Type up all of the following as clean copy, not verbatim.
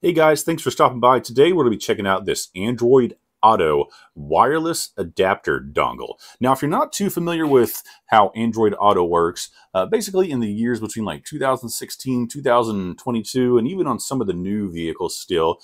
Hey guys, thanks for stopping by. Today we're going to be checking out this Android Auto wireless adapter dongle. Now, if you're not too familiar with how Android Auto works, basically in the years between like 2016, 2022, and even on some of the new vehicles still,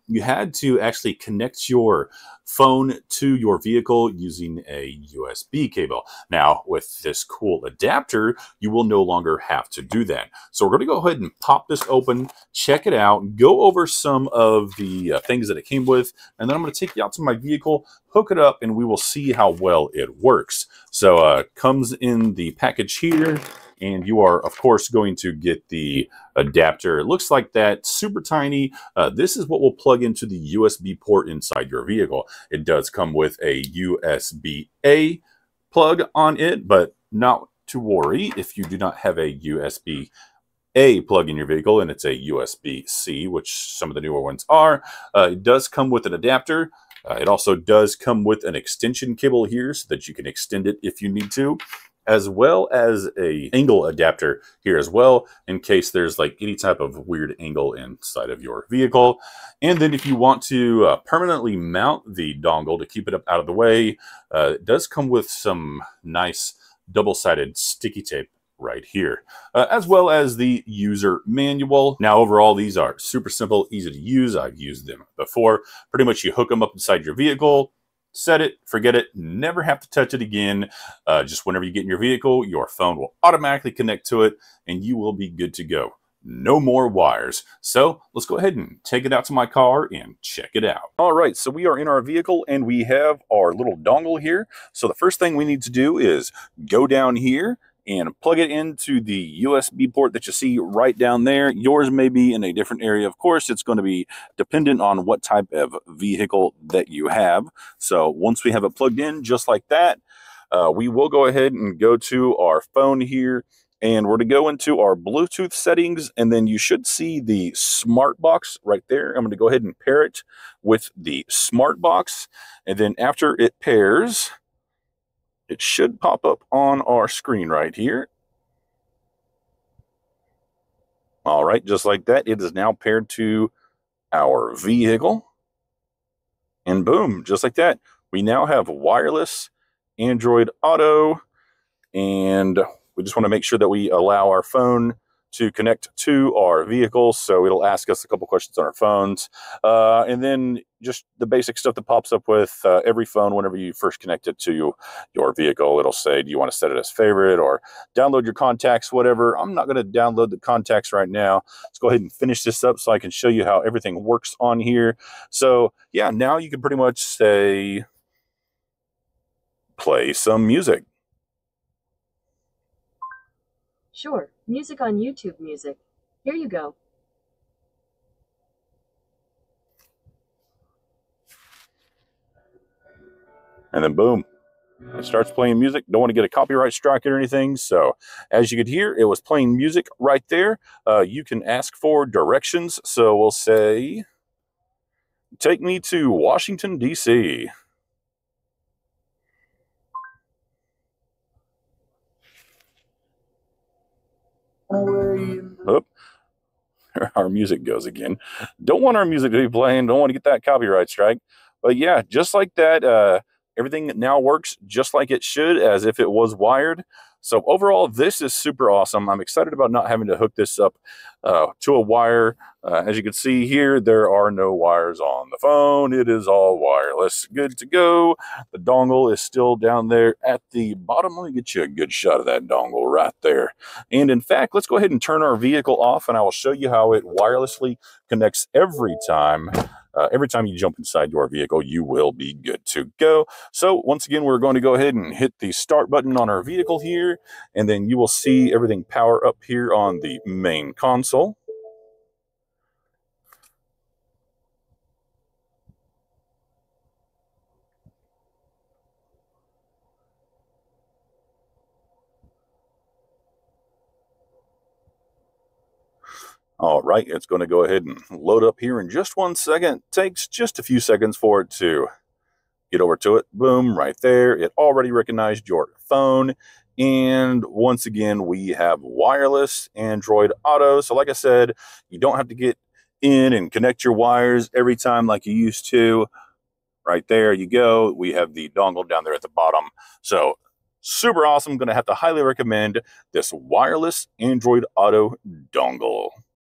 you had to actually connect your phone to your vehicle using a USB cable. Now, with this cool adapter, you will no longer have to do that. So we're going to go ahead and pop this open, check it out, go over some of the things that it came with, and then I'm going to take you out to my vehicle, hook it up, and we will see how well it works. So comes in the package here, and you are, of course, going to get the adapter. It looks like that, super tiny. This is what will plug into the USB port inside your vehicle. It does come with a USB-A plug on it, but not to worry if you do not have a USB-A plug in your vehicle and it's a USB-C, which some of the newer ones are. It does come with an adapter. It also does come with an extension cable here so that you can extend it if you need to, as well as a angle adapter here as well, in case there's like any type of weird angle inside of your vehicle. And then if you want to permanently mount the dongle to keep it up out of the way, it does come with some nice double-sided sticky tape right here, as well as the user manual. Now, overall, these are super simple, easy to use. I've used them before. Pretty much you hook them up inside your vehicle, set it, forget it, never have to touch it again. Just whenever you get in your vehicle, your phone will automatically connect to it and you will be good to go. No more wires. So let's go ahead and take it out to my car and check it out. All right, so we are in our vehicle and we have our little dongle here. So the first thing we need to do is go down here and plug it into the USB port that you see right down there. Yours may be in a different area. Of course, it's going to be dependent on what type of vehicle that you have. So once we have it plugged in just like that, we will go ahead and go to our phone here, and we're to go into our Bluetooth settings, and then you should see the smart box right there. I'm going to go ahead and pair it with the smart box, and then after it pairs, it should pop up on our screen right here. All right, just like that, it is now paired to our vehicle. And boom, just like that, we now have wireless Android Auto. And we just want to make sure that we allow our phone to connect to our vehicle. So it'll ask us a couple questions on our phones. And then just the basic stuff that pops up with every phone whenever you first connect it to your vehicle. It'll say, do you want to set it as favorite or download your contacts, whatever. I'm not going to download the contacts right now. Let's go ahead and finish this up so I can show you how everything works on here. So yeah, now you can pretty much say, play some music. Sure, music on YouTube Music. Here you go. And then boom, it starts playing music. Don't want to get a copyright strike or anything. So as you could hear, it was playing music right there. You can ask for directions. So we'll say, take me to Washington, D.C. Oh, our music goes again. Don't want our music to be playing. Don't want to get that copyright strike. But yeah, just like that, everything now works just like it should, as if it was wired. So overall, this is super awesome. I'm excited about not having to hook this up to a wire. As you can see here, there are no wires on the phone. It is all wireless. Good to go. The dongle is still down there at the bottom. Let me get you a good shot of that dongle right there. And in fact, let's go ahead and turn our vehicle off, and I will show you how it wirelessly connects every time. Every time you jump inside your vehicle, you will be good to go. So once again, we're going to go ahead and hit the start button on our vehicle here, and then you will see everything power up here on the main console. All right, it's going to go ahead and load up here in just 1 second. Takes just a few seconds for it to get over to it. Boom, right there. It already recognized your phone. And once again, we have wireless Android Auto. So like I said, you don't have to get in and connect your wires every time like you used to. Right there you go. We have the dongle down there at the bottom. So super awesome. Going to have to highly recommend this wireless Android Auto dongle.